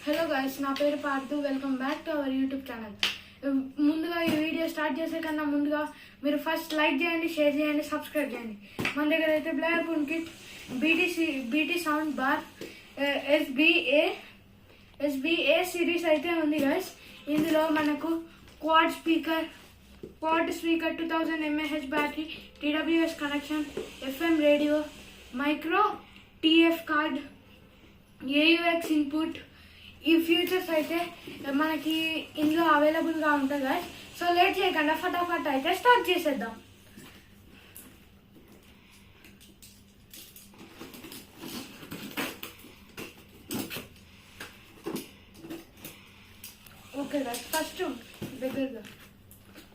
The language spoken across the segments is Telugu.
హలో గైస్, నా పేరు Partha. Welcome back to our YouTube channel. ముందుగా ఈ వీడియో స్టార్ట్ చేసే కన్నా ముందుగా మీరు ఫస్ట్ లైక్ చేయండి, షేర్ చేయండి, సబ్స్క్రైబ్ చేయండి. మన దగ్గర అయితే Blair phone kit BT sound bar SBA series అయితే ఉంది గైస్. ఇందులో మనకు quad speaker 2000 mAh battery, TWS connection, FM radio, micro TF card, AUX input, ఈ ఫీచర్స్ అయితే మనకి ఇందులో అవైలబుల్గా ఉంటుంది గైస్. సో లేట్ చేయకుండా ఫటాఫట్ అయితే స్టార్ట్ చేసేద్దాం. Okay guys,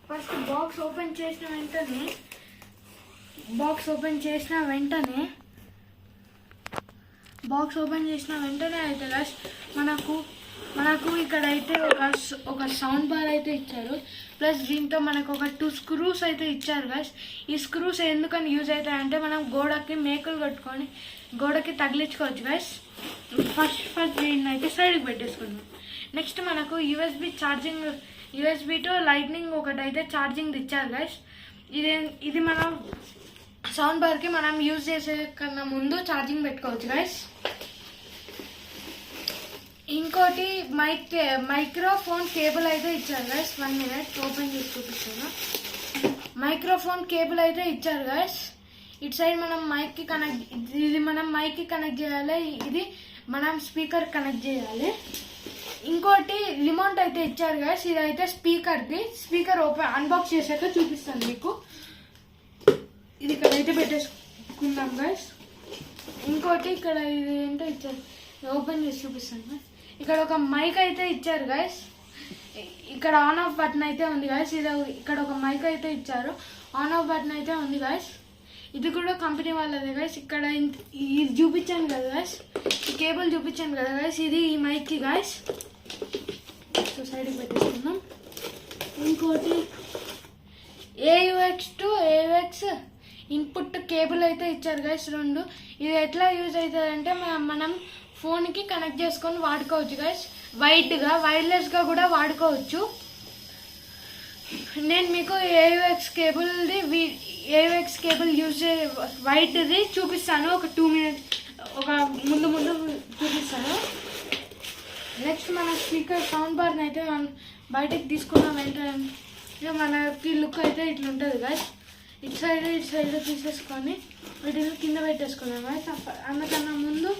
first box open చేసిన వెంటనే అయితే గైస్ మనకు ఇక్కడ అయితే ఒక సౌండ్ బార్ అయితే ఇచ్చారు. ప్లస్ దీంతో మనకు ఒక 2 స్క్రూస్ అయితే ఇచ్చారు గైస్. ఈ స్క్రూస్ ఎందుకని యూజ్ అవుతాయంటే మనం గోడకి మేకులు కట్టుకొని గోడకి తగిలించుకోవచ్చు గైస్. ఫస్ట్ దీన్ని అయితే సైడ్కి పెట్టేసుకుందాం. నెక్స్ట్ మనకు యూఎస్బి టు లైట్నింగ్ ఒకటి అయితే ఛార్జింగ్ ఇచ్చారు గైస్. ఇది మనం సౌండ్ బార్కి మనం యూజ్ చేసే కన్నా ముందు ఛార్జింగ్ పెట్టుకోవచ్చు గైస్. ఇంకోటి మైక్రోఫోన్ కేబుల్ అయితే ఇచ్చారు గైస్. 1 minute ఓపెన్ చేసి చూపిస్తాను. మైక్రోఫోన్ కేబుల్ అయితే ఇచ్చారు గైస్. ఇటు సైడ్ మనం మైక్కి కనెక్ట్ చేయాలి, ఇది మనం స్పీకర్ కనెక్ట్ చేయాలి. ఇంకోటి రిమోట్ అయితే ఇచ్చారు గైస్. ఇది అయితే స్పీకర్ అన్బాక్స్ చేశాక చూపిస్తాను మీకు. ఇది ఇక్కడ అయితే పెట్టేసుకుందాం గైస్. ఇంకోటి ఇక్కడ ఇది ఏంటో ఇచ్చారు, ఓపెన్ చేసి చూపిస్తాను గైస్. ఇక్కడ ఒక మైక్ అయితే ఇచ్చారు గైస్. ఇక్కడ ఆన్ ఆఫ్ బటన్ అయితే ఉంది గైస్. ఇక్కడ ఒక మైక్ అయితే ఇచ్చారు, ఆన్ ఆఫ్ బటన్ అయితే ఉంది గైస్. ఇది కూడా కంపెనీ వాళ్ళదే గైస్. ఇక్కడ ఇది చూపించాను కదా గైస్, ఈ కేబుల్ చూపించాను కదా గైస్, ఇది ఈ మైక్కి గైస్. సో సైడ్కి పెట్టేసుకుందాం. ఇంకోటి AUX ఇన్పుట్ కేబుల్ అయితే ఇచ్చారు గైస్ 2. ఇది ఎట్లా యూజ్ అవుతుంది అంటే మనం ఫోన్కి కనెక్ట్ చేసుకొని వాడుకోవచ్చు గైస్. వైర్లెస్గా కూడా వాడుకోవచ్చు. నేను మీకు AUX కేబుల్ యూజ్ వైట్ది చూపిస్తాను. ఒక 2 minutes ముందు చూపిస్తాను. నెక్స్ట్ మన స్పీకర్ సౌండ్ బార్ని అయితే బయటకు తీసుకున్నాం వెంటనే మనకి లుక్ అయితే ఇట్లా ఉంటుంది గైస్. ఇటు సైడ్ తీసేసుకొని వీటిని కింద పెట్టేసుకున్నాం గైస్. అందుకన్నా ముందు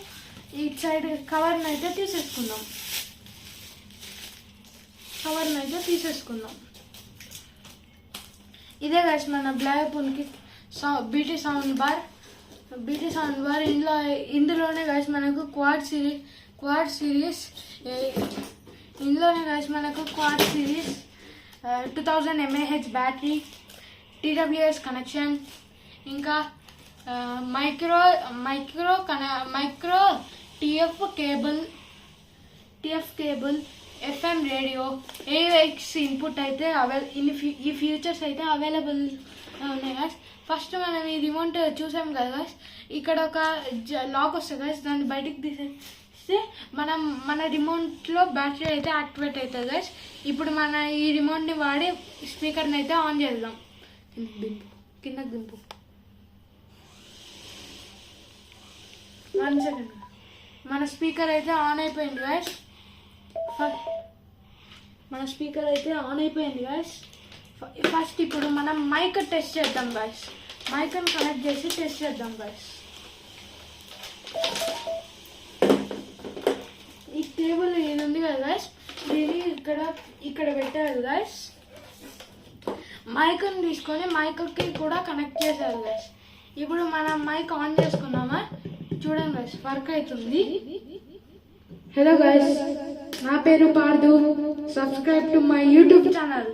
ఇటు సైడ్ కవర్ని అయితే తీసేసుకుందాం. ఇదే గైస్ మన Blaupunkt BT sound bar. ఇందులోనే గైస్ మనకు క్వాడ్ సిరీస్ ఇందులోనే గైస్ మనకు quad series 2000 mAh battery, TWS connection, ఇంకా micro TF cable, FM radio, AUX input అయితే ఈ ఫీచర్స్ అయితే అవైలబుల్ ఉన్నాయి గైస్. ఫస్ట్ మనం ఈ రిమోట్ చూసాం కదా గైస్. ఇక్కడ ఒక లాక్ వస్తుంది గైస్. దాన్ని బయటికి తీసేస్తే మన రిమోట్లో బ్యాటరీ అయితే యాక్టివేట్ అవుతుంది గైస్. ఇప్పుడు మన ఈ రిమోట్ని వాడి స్పీకర్ని అయితే ఆన్ చేద్దాం. కిందకి దింపు. 1 second. మన స్పీకర్ అయితే ఆన్ అయిపోయింది గైస్. ఫస్ట్ ఇప్పుడు మనం మైక్ టెస్ట్ చేద్దాం గైస్. మైక్ని కనెక్ట్ చేసి టెస్ట్ చేద్దాం గైస్. ఈ కేబుల్ ఇది ఉంది కదా గైస్, దీన్ని ఇక్కడ పెట్టారు గైస్. మైక్ని తీసుకొని మైక్కి కూడా కనెక్ట్ చేశారు గైస్. ఇప్పుడు మనం మైక్ ఆన్ చేసుకున్నామా, చూడండి గైస్, వర్క్ అవుతుంది. హలో గైస్, నా పేరు Partha. Subscribe to my YouTube channel.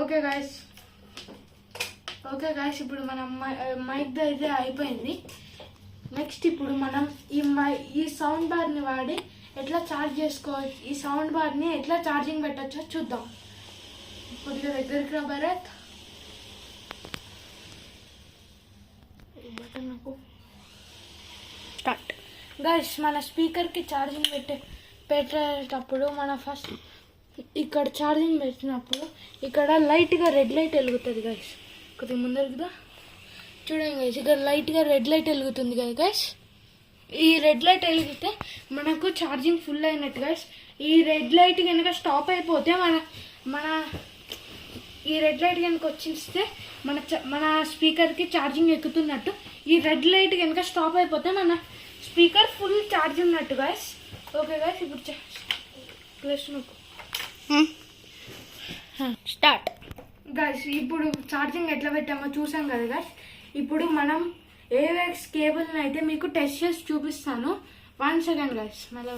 Okay guys, ఇప్పుడు మనం మైక్ అయితే అయిపోయింది. నెక్స్ట్ ఇప్పుడు మనం ఈ సౌండ్ బార్ని వాడి ఎట్లా ఛార్జ్ చేసుకోవచ్చు, ఈ సౌండ్ బార్ని ఎట్లా ఛార్జింగ్ పెట్టచ్చో చూద్దాం. కొద్దిగా దగ్గరికి రా భరత్. బటన్ నాకు గైస్ మన స్పీకర్కి ఛార్జింగ్ పెట్టేటప్పుడు మన ఫస్ట్ ఇక్కడ ఛార్జింగ్ పెట్టినప్పుడు ఇక్కడ లైట్గా రెడ్ లైట్ వెలుగుతుంది గైస్. కొద్దిగా ముందరకుదా చూడండి గైస్, ఇక్కడ లైట్గా రెడ్ లైట్ వెలుగుతుంది కదా గైస్. ఈ రెడ్ లైట్ వెలిగితే మనకు ఛార్జింగ్ ఫుల్ అయినట్టు గైస్. ఈ రెడ్ లైట్ కనుక స్టాప్ అయిపోతే మన ఈ రెడ్ లైట్ కనుక వచ్చిస్తే మన స్పీకర్కి ఛార్జింగ్ ఎక్కుతున్నట్టు. ఈ రెడ్ లైట్ కనుక స్టాప్ అయిపోతే మన స్పీకర్ ఫుల్ ఛార్జ్ ఉన్నట్టు గైస్. ఓకే గైస్, ఇప్పుడు ప్లస్ స్టార్ట్ గైస్. ఇప్పుడు ఛార్జింగ్ ఎట్లా పెట్టామో చూసాం కదా గైస్. ఇప్పుడు మనం ఏవిఎక్స్ కేబుల్ని అయితే మీకు టెస్ట్ చేసి చూపిస్తాను. 1 సెకండ్ గైస్. మళ్ళీ